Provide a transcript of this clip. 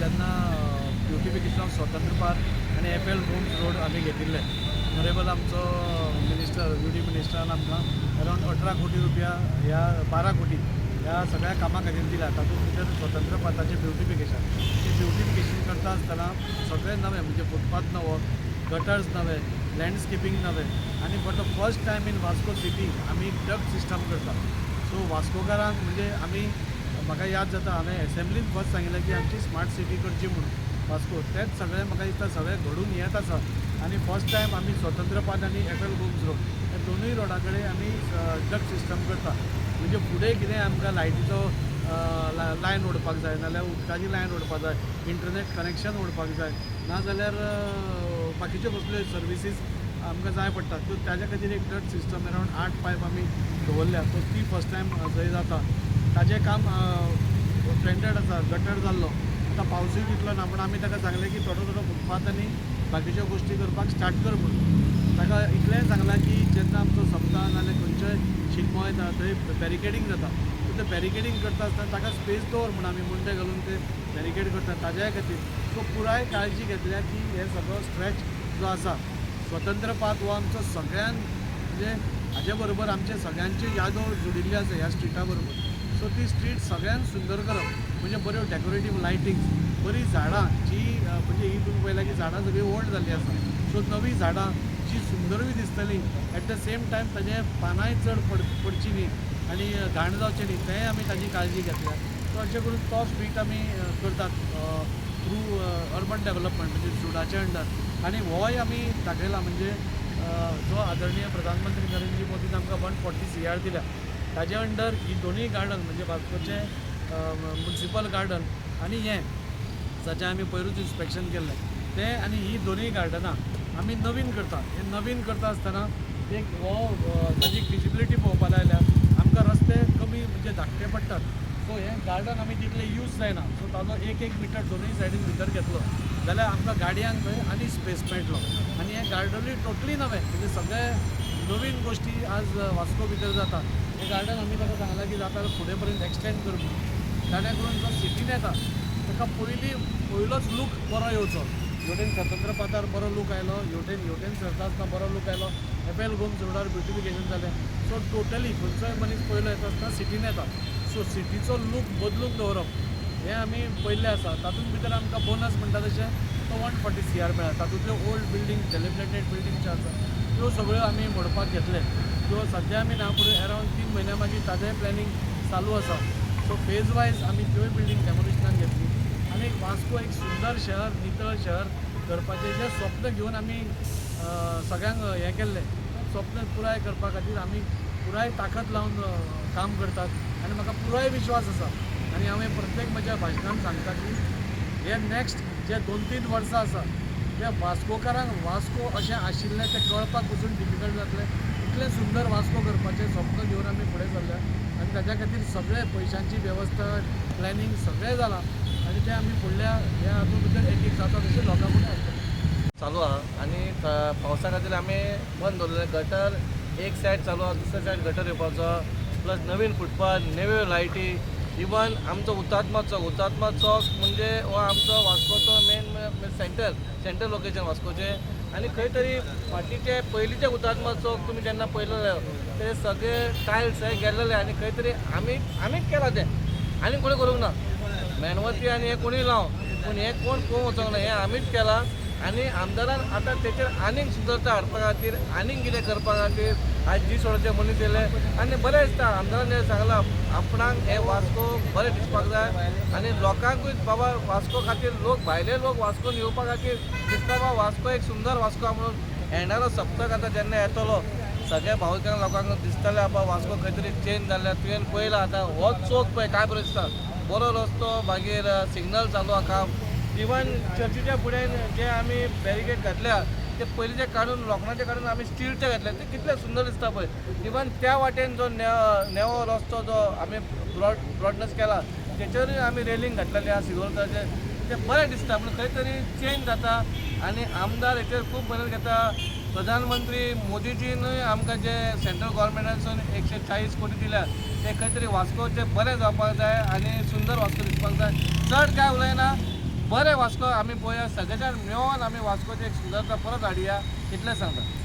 जेन्ना beautification of स्वतंत्र park आणि एफएल होम्स रोड आम्ही घेतिल्ले ऑनरेबल आमचो मिनिस्टर ब्युटी मिनिस्टरान आमकां अरावंड 18 कोटी रुपया ह्या 12 कोटी ह्या सगळ्या कामां खातीर दिल्या. तातूंत भितर स्वतंत्र पार्काचें ब्युटिफिकेशन करता आसतना सगळें नवें म्हणजे फुटपाथ नवो, गटर्स नवे, लँडस्केपींग नवें आनी for the first time in Vasco city आमी डक्ट सिस्टम करता. सो वास्कोकारांक म्हणजे आमी म्हाका याद जाता हांवें एसेंब्लीन फर्स्ट सांगिल्लें की आमची स्मार्ट सिटी करची म्हणून वास्को. तेंच सगळें म्हाका दिसता सगळें घडून येत आसा आनी फर्स्ट टायम आमी स्वतंत्र पार्क आनी एफएल होम्स रोड हे दोनूय रोडा कडेन आमी डक्ट सिस्टम करता. म्हणजे फुडें कितें आमकां लायटीचो लायन ओडपाक जाय नाजाल्यार उदकाची लायन ओडपाक जाय, इंटरनेट कनेक्शन ओडपाक जाय, नाजाल्यार बाकीच्यो कसल्यो सर्विसीस आमकां जाय पडटा. सो ताज्या खातीर एक डक्ट सिस्टम अरावंड 8 पायप आमी दवरल्या. सो ती फर्स्ट टायम थंय जाता. ताजें काम स्टँडर्ड आसा, गटर जाल्लो. आतां पावसूय तितलो ना पूण आमी ताका सांगलें की थोडो थोडो फुटपाथ आनी बाकीच्यो गोश्टी करपाक स्टार्ट कर म्हणून. ताका इतलेंय सांगलां की जेन्ना आमचो सप्ताह नाजाल्यार खंयचोय शिगमो येता थंय बॅरिकेडींग जाता. सो तें बॅरिकेडींग करता आसतना ताका स्पेस दवर म्हणून आमी मुंडे घालून ते बॅरिकेड करता ताज्या खातीर. सो पुराय काळजी घेतल्या की हे सगळो स्ट्रेच जो आसा स्वतंत्र पार्क हो आमचो सगळ्यान म्हणजे हाजे बरोबर आमचे सगळ्यांच्यो यादो जोडिल्ल्यो आसा ह्या स्ट्रिटा बरोबर. सो ती स्ट्रीट सगळ्यान सुंदर करप म्हणजे बऱ्यो डेकोरेटीव लायटिंग्स, बरी झाडां जी म्हणजे ही तुमी पळयलां की झाडां सगळीं ओल्ड जाल्लीं आसा. सो नवी झाडां जी सुंदरूय दिसतली एट द सेम टायम ताजे पानांय चड पडची न्ही आनी घाण जावचें न्ही तेंय आमी ताजी काळजी घेतल्या. सो अशें करून तो स्ट्रीट आमी करतात थ्रू अर्बन डेव्हलपमेंट म्हणजे सुडाचे अंडर. आनी होय आमी दाखयला म्हणजे जो आदरणीय प्रधानमंत्री नरेंद्र मोदीन आमकां 140 CR दिल्या ताजे अंडर ही दोनूय गार्डन म्हणजे वास्कोचें म्युनिसिपल गार्डन आनी हें जाचें आमी पयरूच इन्स्पेक्शन केल्लें तें आनी ही दोनूय गार्डनां आमी नवीन करता. हे नवीन करता आसतना एक हो ताजी फिजिबिलिटी पळोवपाक लायल्या. आमकां रस्ते कमी म्हणजे धाकटे पडटात. सो हें गार्डन आमी तितलें यूज जायना. सो ताजो 1-1 मिटर दोनूय सायडीन भितर घेतलो जाल्यार आमकां गाडयांक थंय आनी स्पेस मेळटलो. आनी हें गार्डनूय टोटली नवें म्हणजे सगळे नवीन गोश्टी आज वास्को भितर जाता. हें गार्डन आमी ताका सांगलां की जाता जाल्यार फुडें पर्यंत एक्सटेंड कर म्हणून. जाणें करून जो सिटीन येता ताका पयलोच लूक बरो येवचो. हेवटेन स्वतंत्र पार्कार बरो लूक आयलो, हेवटेन सरता आसतना बरो लूक आयलो, एफएल होम्स रोडार ब्युटिफिकेशन जालें. सो टोटली खंयचोय मनीस पयलो येता आसतना सिटीन येता. सो सिटीचो लूक बदलून दवरप हें आमी पयल्लें आसा. तातूंत भितर आमकां बोनस म्हणटा तशें तो 140 CR मेळ्ळा. तातूंतल्यो ओल्ड बिल्डींग डेलिब्रेटेड बिल्डींग ज्यो आसा त्यो सगळ्यो आमी मोडपाक घेतले. त्यो सद्या आमी ना फुडें अरावंड 3 म्हयन्या मागीर ताजेंय प्लॅनिंग चालू आसा. सो फेज वायज आमी त्योय बिल्डींग डेमोलिशनाक घेतली आनी वास्को एक सुंदर शहर, नितळ शहर करपाचें जें स्वप्न घेवन आमी सगळ्यांक हें केल्लें. स्वप्न पुराय करपा खातीर आमी पुराय ताकद लावन काम करतात आनी म्हाका पुराय विश्वास आसा. आनी हांवें प्रत्येक म्हज्या भाशणांत सांगता की हे नॅक्स्ट जे 2-3 वर्सां आसा ते वास्कोकारांक वास्को अशें आशिल्लें तें कळपाक पसून डिफिकल्ट जातलें. इतलें सुंदर वास्को करपाचें स्वप्न घेवन आमी फुडें सरल्या आनी ताज्या खातीर सगळे पयशांची वेवस्था प्लॅनिंग सगळें जालां आनी तें आमी फुडल्या ह्या हातूंत भितर एक जाता तशें लोकां फुडें चालू आहा. आनी पावसा खातीर आमी बंद दवरलें. गटर एक सायड चालू आहा, दुसऱ्या सायड गटर येवपाचो प्लस नवीन फुटपाथ, नव्यो लायटी. इवन आमचो हुतात्मा चौक म्हणजे हो आमचो वास्कोचो मेन सेंटर लोकेशन वास्कोचें. आनी खंय तरी फाटीचे पयलींचे हुतात्मा चौक तुमी जेन्ना पळयलो ते सगळे टायल्स हे गेल्लेले आनी खंय तरी आमीच केलां तें आनी कोणी करूंक ना. मेणवती आनी हे कोणूय लाव पूण हें कोण पळोवंक वचोंक ना. हें आमीच केलां आनी आमदारान आतां तेचेर आनीक सुदरता हाडपा खातीर आनीक कितें करपा खातीर आज जी सोडचे मनीस येयले आनी बरें दिसता. आमदारान हें सांगलां आपणाक हे वास्को बरें दिसपाक जाय आनी लोकांकूय बाबा वास्को खातीर भायले लोक वास्कोन येवपा खातीर दिसता बाबा वास्को एक सुंदर वास्को आहा म्हणून. एंडारो सप्तक आतां जेन्ना येतलो सगळ्या भाविकांक लोकांक दिसतलें बाबा वास्को खंय तरी चेंज जाल्लें. तुवें पळयलां आतां हो चौक पळय काय बरो दिसता. बरो रस्तो मागीर सिग्नल चालू आहा काम. इवन चर्चीच्या फुडें जे आमी बॅरिकेड घातल्या ते पयलींचे काडून लोखणाचे काडून आमी स्टीलचे घातले ते कितले सुंदर दिसता पळय. इवन त्या वाटेन जो नेवो रस्तो जो आमी ब्रॉडनेस केला तेचेरूय आमी रेलिंग घातलेली आहा सिल्वर कलरचे. ते बरें दिसता पूण खंय तरी चेंज जाता आनी आमदार हेचेर खूब मेहनत घेता. प्रधानमंत्री मोदीजीनूय आमकां जे सेंट्रल गव्हर्मेंटासून 140 कोटी दिल्या ते खंय तरी वास्कोचे बरें जावपाक जाय आनी सुंदर वास्को दिसपाक जाय. चड काय उलयना बरें वास्को आमी पळोवया सगळ्यांच्यान मेळोन आमी वास्कोची एक सुदारता परत हाडुया इतलें सांगता.